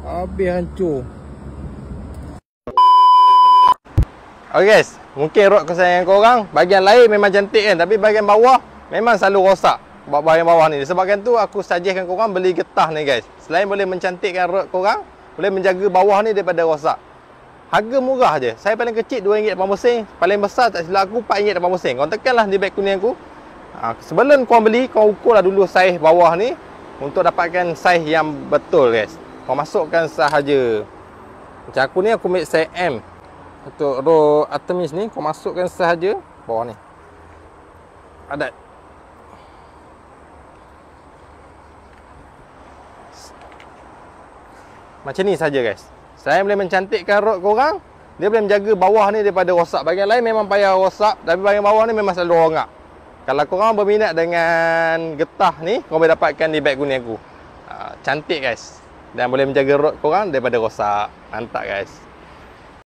Habis hancur. Okay guys, mungkin rod kesayangan korang bahagian lain memang cantik kan, tapi bahagian bawah memang selalu rosak. Bahagian bawah ni. Sebabkan tu aku suggestkan korang beli getah ni guys. Selain boleh mencantikkan rod korang, boleh menjaga bawah ni daripada rosak. Harga murah je. Saya paling kecil RM2 80 sen. Paling besar tak silap aku RM4 80 sen. Korang tekanlah di beg kuning aku. Sebelum korang beli, korang ukurlah dulu saiz bawah ni untuk dapatkan saiz yang betul guys. Korang masukkan sahaja. Macam aku ni aku ambil saiz M. Untuk rod Artemis ni kau masukkan sahaja bawah ni. Adat. Macam ni saja guys. Saya boleh mencantikkan rod korang. Dia boleh menjaga bawah ni daripada rosak. Bahagian lain memang payah rosak, tapi bahagian bawah ni memang selalu rongak. Kalau korang berminat dengan getah ni, korang boleh dapatkan di beg kuning aku. Cantik guys. Dan boleh menjaga rod korang daripada rosak. Mantap guys.